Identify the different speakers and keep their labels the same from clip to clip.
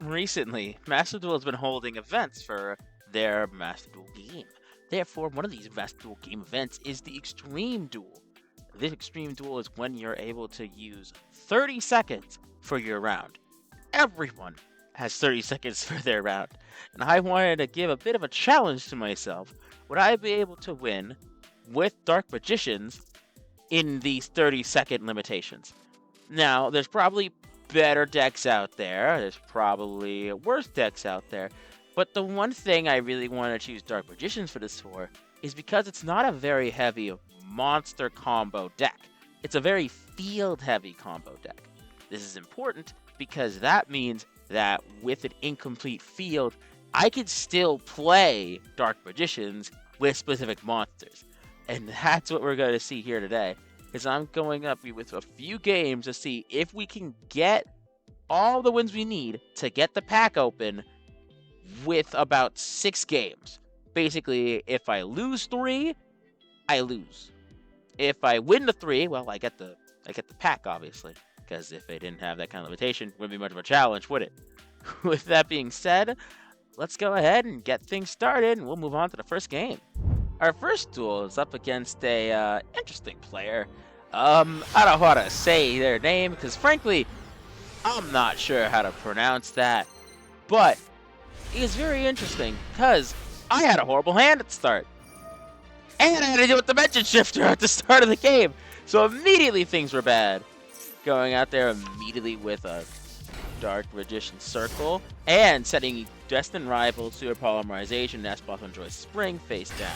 Speaker 1: recently, Master Duel has been holding events for their Master Duel game. Therefore, one of these Master Duel game events is the Extreme Duel. This Extreme Duel is when you're able to use 30 seconds for your round. Everyone has 30 seconds for their round, and I wanted to give a bit of a challenge to myself. Would I be able to win with Dark Magicians in these 30-second limitations? Now, there's probably better decks out there. There's probably worse decks out there. But the one thing I really want to choose Dark Magicians for this for is because it's not a very heavy monster combo deck. It's a very field heavy combo deck. This is important because that means that with an incomplete field, I could still play Dark Magicians with specific monsters. And that's what we're going to see here today. Is I'm going up with a few games to see if we can get all the wins we need to get the pack open with about 6 games. Basically, if I lose 3, I lose. If I win the 3, well, I get the pack, obviously. Because if I didn't have that kind of limitation, it wouldn't be much of a challenge, would it? With that being said, let's go ahead and get things started, and we'll move on to the first game. Our first duel is up against a interesting player. I don't know how to say their name because, frankly, I'm not sure how to pronounce that. But it is very interesting because I had a horrible hand at the start, and I had to deal with the Dimension Shifter at the start of the game. So immediately things were bad. Going out there immediately with a Dark Magician Circle and setting Destined Rival, Sewer Polymerization, Nestboss, and Joy Spring face down.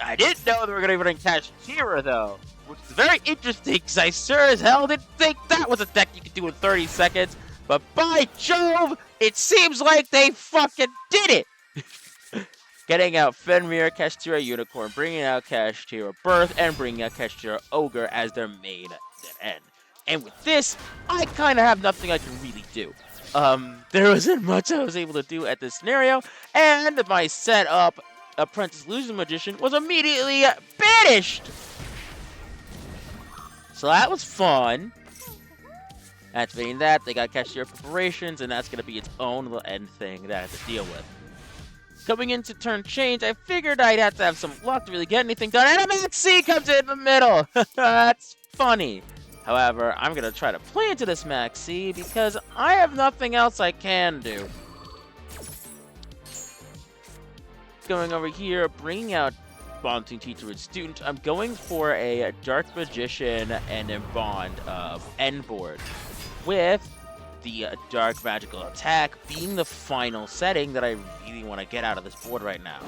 Speaker 1: I didn't know they were going to bring Kashtira, though, which is very interesting because I sure as hell didn't think that was a deck you could do in 30 seconds. But by Jove, it seems like they fucking did it! Getting out Fenrir, Kashtira Unicorn, bringing out Kashtira Birth, and bringing out Kashtira Ogre as their main dead end. And with this, I kind of have nothing I can really do. There wasn't much I was able to do at this scenario, and my setup, Apprentice Illusion Magician, was immediately banished! So that was fun. Activating that, they got Cashier Preparations, and that's going to be its own little end thing that I have to deal with. Coming into turn change, I figured I'd have to have some luck to really get anything done, and a Max C comes in the middle! That's funny. However, I'm going to try to play into this Max C because I have nothing else I can do. Going over here, bringing out Bonding Teacher and Student, I'm going for a Dark Magician and a Bond end board, with the Dark Magical Attack being the final setting that I really want to get out of this board right now.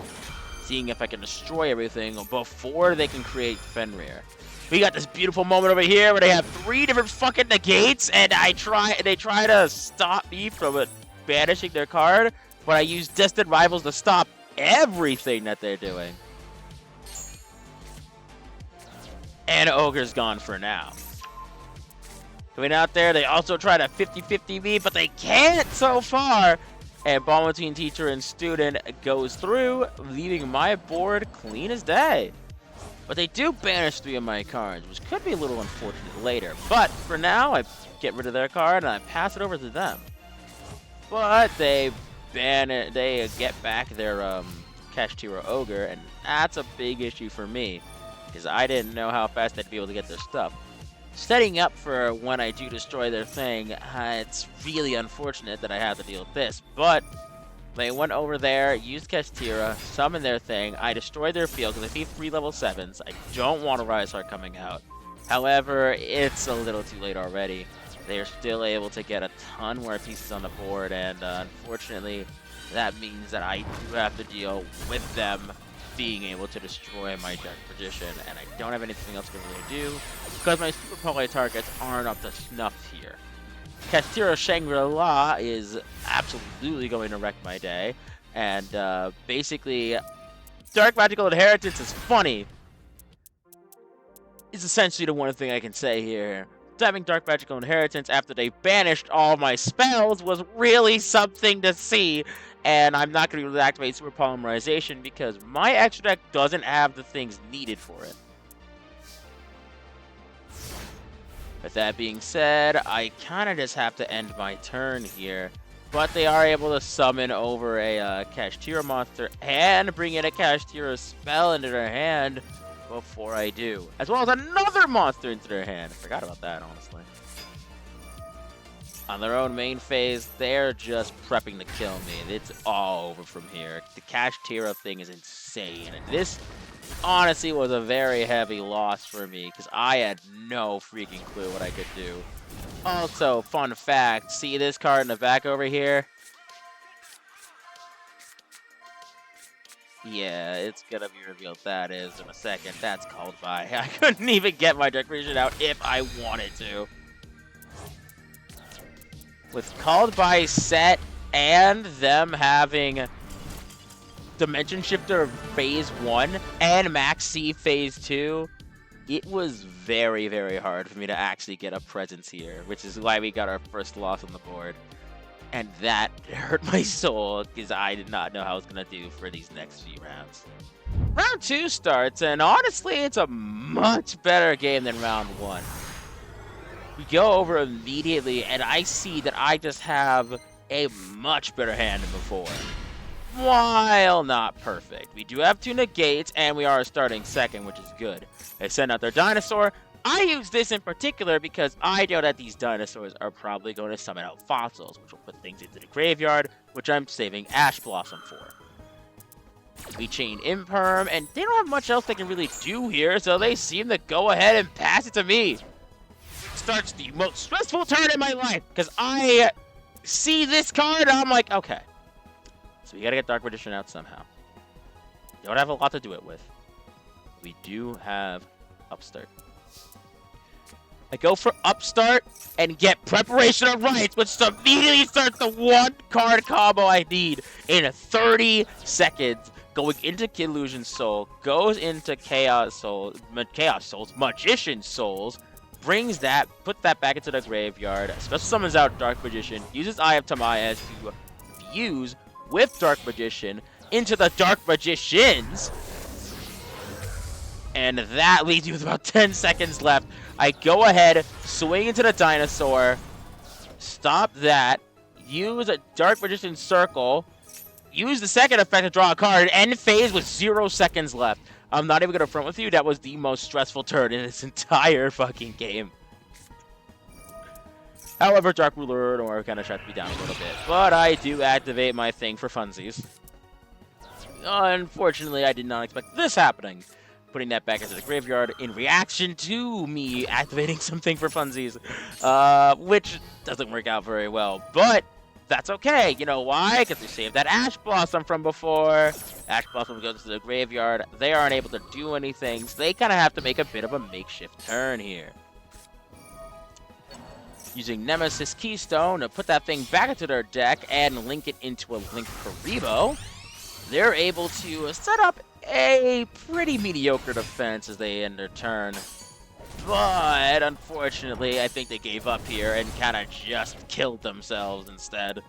Speaker 1: Seeing if I can destroy everything before they can create Fenrir. We got this beautiful moment over here where they have 3 different fucking negates, and they try to stop me from banishing their card, but I use Destined Rivals to stop everything that they're doing. And Ogre's gone for now. Coming out there, they also try to 50-50 me, but they can't so far. And Ball Between Teacher and Student goes through, leaving my board clean as day. But they do banish 3 of my cards, which could be a little unfortunate later. But for now, I get rid of their card and I pass it over to them. But they get back their Kashtira Ogre, and that's a big issue for me, because I didn't know how fast I'd be able to get their stuff. Setting up for when I do destroy their thing, it's really unfortunate that I have to deal with this, but they went over there, used Kashtira, summoned their thing, I destroyed their field because I see 3 level 7s. I don't want a Rise Heart coming out. However, it's a little too late already. They are still able to get a ton more pieces on the board, and unfortunately, that means that I do have to deal with them being able to destroy my Dark Magician, and I don't have anything else to really do, because my Super Poly targets aren't up to snuff here. Kashtira Shangri-La is absolutely going to wreck my day, and basically, Dark Magical Inheritance is funny. It's essentially the one thing I can say here. Having Dark Magical Inheritance after they banished all my spells was really something to see, and I'm not going to be able to activate Super Polymerization because my extra deck doesn't have the things needed for it. With that being said, I kind of just have to end my turn here, but they are able to summon over a Kashtira monster and bring in a Kashtira spell into their hand before I do, as well as another monster into their hand. I forgot about that, honestly. On their own main phase, they're just prepping to kill me. It's all over from here. The Kashtira thing is insane. This honestly was a very heavy loss for me because I had no freaking clue what I could do. Also, fun fact, see this card in the back over here? Yeah, it's gonna be revealed that is in a second. That's called by. I couldn't even get my Dark Magician out if I wanted to. With Called By set and them having Dimension Shifter Phase 1 and Max C Phase 2, it was very, very hard for me to actually get a presence here, which is why we got our first loss on the board. And that hurt my soul, because I did not know how I was going to do for these next few rounds. Round 2 starts, and honestly, it's a much better game than round 1. We go over immediately, and I see that I just have a much better hand than before. While not perfect. We do have 2 negates, and we are starting second, which is good. They send out their dinosaur. I use this in particular because I know that these dinosaurs are probably going to summon out fossils, which will put things into the graveyard, which I'm saving Ash Blossom for. We chain Imperm, and they don't have much else they can really do here, so they seem to go ahead and pass it to me. Starts the most stressful turn in my life, because I see this card, and I'm like, okay. So we gotta get Dark Magician out somehow. Don't have a lot to do it with. We do have Upstart. I go for Upstart and get Preparation of Rites, which immediately starts the 1-card combo I need in 30 seconds. Going into Illusion Soul, goes into Chaos Souls, Magician Souls, brings that, puts that back into the graveyard, special summons out Dark Magician, uses Eye of Tamaez to fuse with Dark Magician into the Dark Magicians, and that leaves you with about 10 seconds left. I go ahead, swing into the dinosaur, stop that, use a Dark Magician Circle, use the second effect to draw a card, end phase with 0 seconds left. I'm not even going to front with you, that was the most stressful turn in this entire fucking game. However, Dark Ruler or kind of shut me down a little bit, but I do activate my thing for funsies. Unfortunately, I did not expect this happening. Putting that back into the graveyard in reaction to me activating something for funsies, which doesn't work out very well, but that's okay. You know why? Because we saved that Ash Blossom from before. Ash Blossom goes to the graveyard. They aren't able to do anything, so they kind of have to make a bit of a makeshift turn here. Using Nemesis Keystone to put that thing back into their deck and link it into a Link Karibo, they're able to set up a pretty mediocre defense as they end their turn. But unfortunately, I think they gave up here and kind of just killed themselves instead.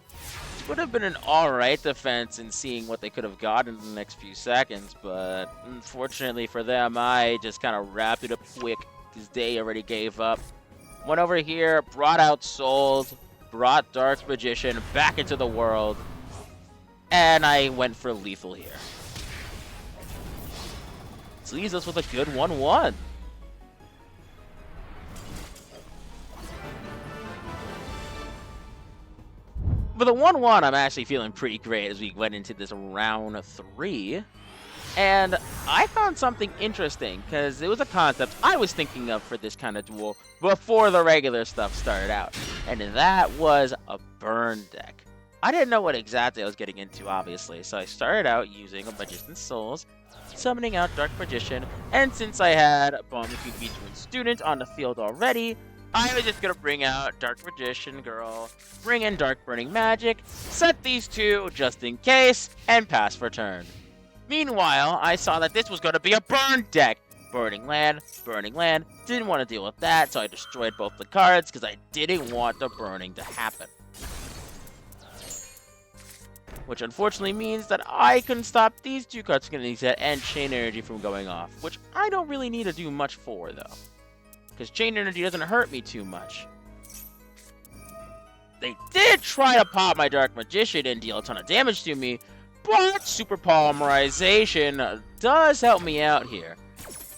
Speaker 1: This would have been an alright defense in seeing what they could have gotten in the next few seconds, but unfortunately for them, I just kind of wrapped it up quick because they already gave up. Went over here, brought out Souls, brought Dark Magician back into the world, and I went for lethal here. This leaves us with a good 1-1. With a 1-1, I'm actually feeling pretty great as we went into this round 3. And I found something interesting, because it was a concept I was thinking of for this kind of duel before the regular stuff started out. And that was a burn deck. I didn't know what exactly I was getting into, obviously, so I started out using a Magician's Souls, summoning out Dark Magician, and since I had Bond between Teacher and Student on the field already, I was just gonna bring out Dark Magician Girl, bring in Dark Burning Magic, set these two just in case, and pass for turn. Meanwhile, I saw that this was gonna be a burn deck. Burning land, didn't want to deal with that, so I destroyed both the cards because I didn't want the burning to happen. Which unfortunately means that I couldn't stop these two cards from getting set and Chain Energy from going off, which I don't really need to do much for, though. Because Chain Energy doesn't hurt me too much. They did try to pop my Dark Magician and deal a ton of damage to me, but Super Polymerization does help me out here.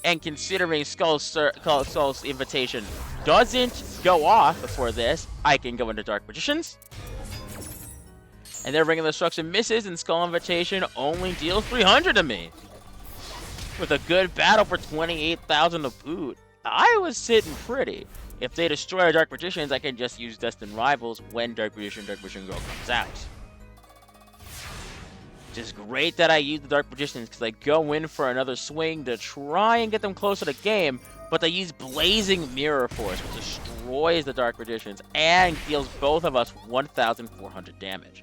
Speaker 1: And considering Skull's invitation doesn't go off before this, I can go into Dark Magicians. And their Ring of Destruction misses, and Skull Invitation only deals 300 to me. With a good battle for 28,000 to boot, I was sitting pretty. If they destroy our Dark Magicians, I can just use Destined Rivals when Dark Magician Girl comes out. Which is great that I use the Dark Magicians, because I go in for another swing to try and get them closer to game, but they use Blazing Mirror Force, which destroys the Dark Magicians and deals both of us 1,400 damage.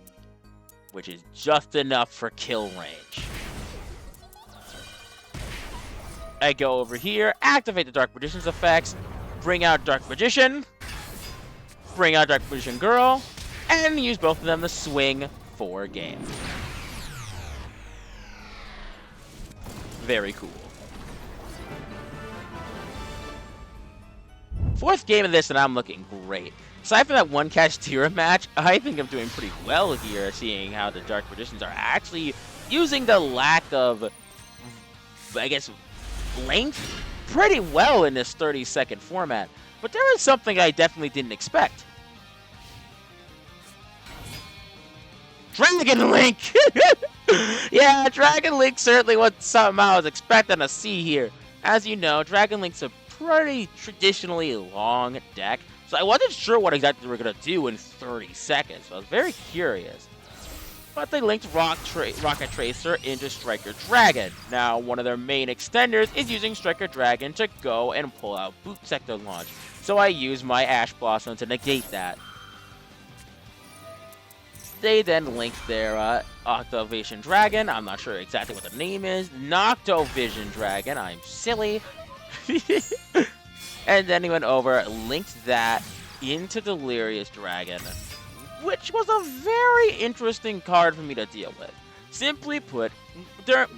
Speaker 1: Which is just enough for kill range. I go over here, activate the Dark Magician's effects, bring out Dark Magician, bring out Dark Magician Girl, and use both of them to swing for game. Very cool. Fourth game of this, and I'm looking great. Aside from that one Kashtira match, I think I'm doing pretty well here, seeing how the Dark Magicians are actually using the lack of, I guess, length pretty well in this 30-second format. But there is something I definitely didn't expect. Dragon Link! Yeah, Dragon Link certainly was something I was expecting to see here. As you know, Dragon Link's a pretty traditionally long deck. So I wasn't sure what exactly they were going to do in 30 seconds. So I was very curious. But they linked Rocket Tracer into Striker Dragon. Now, one of their main extenders is using Striker Dragon to go and pull out Boot Sector Launch. So I use my Ash Blossom to negate that. They then linked their Octovision Dragon. I'm not sure exactly what the name is. Noctovision Dragon. I'm silly. And then he went over, linked that into Delirious Dragon, which was a very interesting card for me to deal with. Simply put,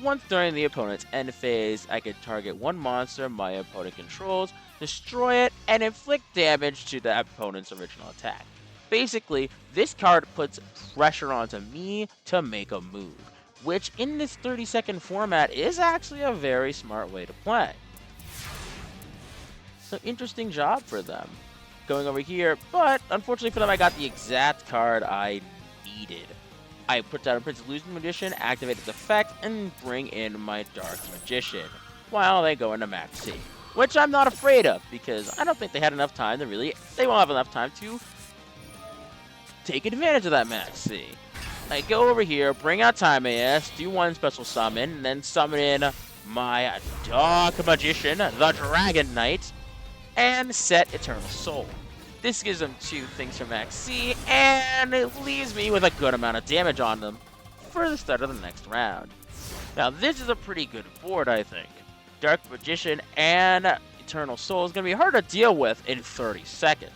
Speaker 1: once during the opponent's end phase, I could target one monster my opponent controls, destroy it, and inflict damage to the opponent's original attack. Basically, this card puts pressure onto me to make a move, which in this 30-second format is actually a very smart way to play. So interesting job for them going over here, but unfortunately for them, I got the exact card I needed. I put down a Prince Illusion Magician, activate its effect, and bring in my Dark Magician while they go into Max C, which I'm not afraid of because I don't think they had enough time to they won't have enough time to take advantage of that Max C. I go over here, bring out Timaeus, do one special summon, and then summon in my Dark Magician, the Dragon Knight, and set Eternal Soul. This gives them 2 things from Max C, and it leaves me with a good amount of damage on them for the start of the next round. Now, this is a pretty good board, I think. Dark Magician and Eternal Soul is going to be hard to deal with in 30 seconds.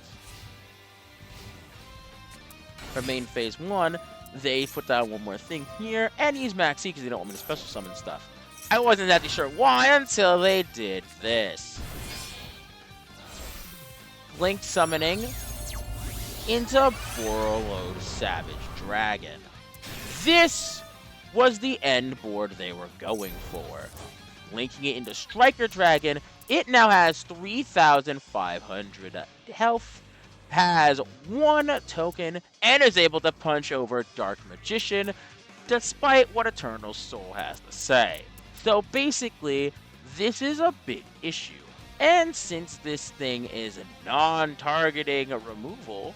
Speaker 1: For main phase 1, they put down one more thing here, and use Max C because they don't want me to special summon stuff. I wasn't exactly sure why until they did this. Link summoning into Borolo Savage Dragon. This was the end board they were going for. Linking it into Striker Dragon, it now has 3,500 health, has 1 token, and is able to punch over Dark Magician, despite what Eternal Soul has to say. So basically, this is a big issue. And since this thing is a non-targeting removal,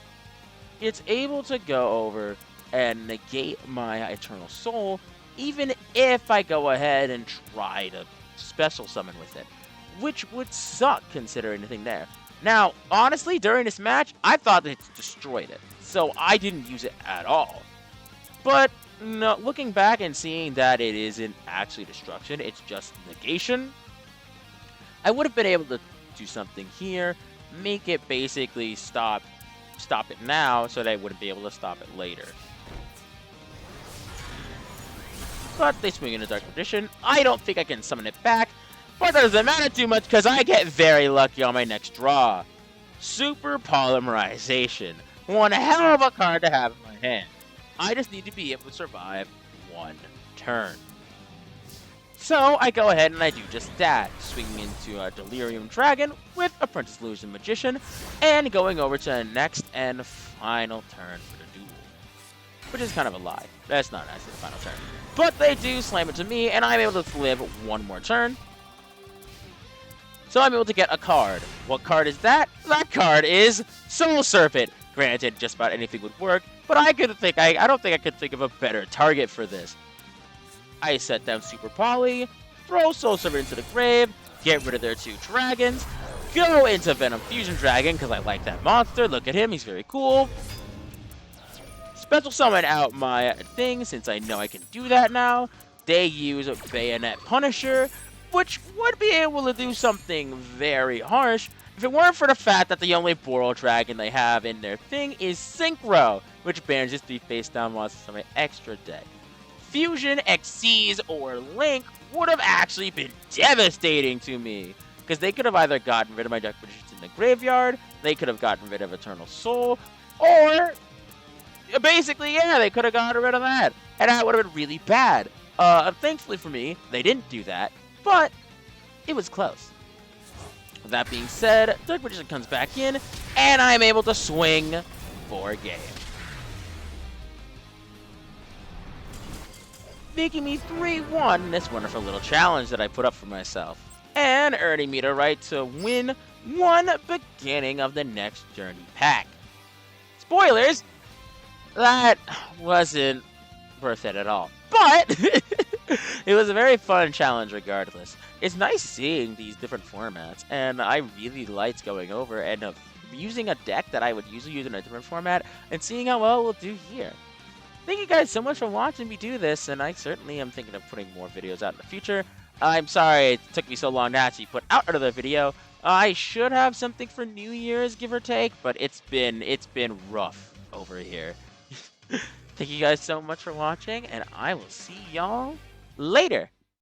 Speaker 1: it's able to go over and negate my Eternal Soul, even if I go ahead and try to special summon with it, which would suck considering anything there. Now, honestly, during this match, I thought it destroyed it, so I didn't use it at all. But no, looking back and seeing that it isn't actually destruction, it's just negation, I would have been able to do something here, make it basically stop it now so that I wouldn't be able to stop it later. But they swing in a Dark Magician. I don't think I can summon it back, but that doesn't matter too much because I get very lucky on my next draw. Super Polymerization. One hell of a card to have in my hand. I just need to be able to survive one turn. So I go ahead and I do just that, swinging into a Delirium Dragon with a Princess Illusion Magician, and going over to the next and final turn for the duel. Which is kind of a lie. That's not actually the final turn. But they do slam it to me, and I'm able to live one more turn. So I'm able to get a card. What card is that? That card is Soul Serpent. Granted, just about anything would work, but I don't think I could think of a better target for this. I set down Super Poly, throw Soul Serpent into the grave, get rid of their 2 dragons, go into Venom Fusion Dragon because I like that monster. Look at him, he's very cool. Special summon out my thing since I know I can do that now. They use a Bayonet Punisher, which would be able to do something very harsh if it weren't for the fact that the only Boral Dragon they have in their thing is Synchro, which bans just 3 face down monsters on my extra deck. Fusion, Xyz, or Link would have actually been devastating to me, because they could have either gotten rid of my Dark Magicians in the graveyard, they could have gotten rid of Eternal Soul, or basically, yeah, they could have gotten rid of that, and that would have been really bad. Thankfully for me, they didn't do that, but it was close. With that being said, Dark Magician comes back in, and I'm able to swing for game. Making me 3-1 in this wonderful little challenge that I put up for myself, and earning me the right to win one beginning of the next Journey pack. Spoilers! That wasn't worth it at all, but it was a very fun challenge regardless. It's nice seeing these different formats, and I really liked going over and using a deck that I would usually use in a different format and seeing how well we'll do here. Thank you guys so much for watching me do this, and I certainly am thinking of putting more videos out in the future. I'm sorry it took me so long to actually put out another video. I should have something for New Year's, give or take, but it's been rough over here. Thank you guys so much for watching, and I will see y'all later.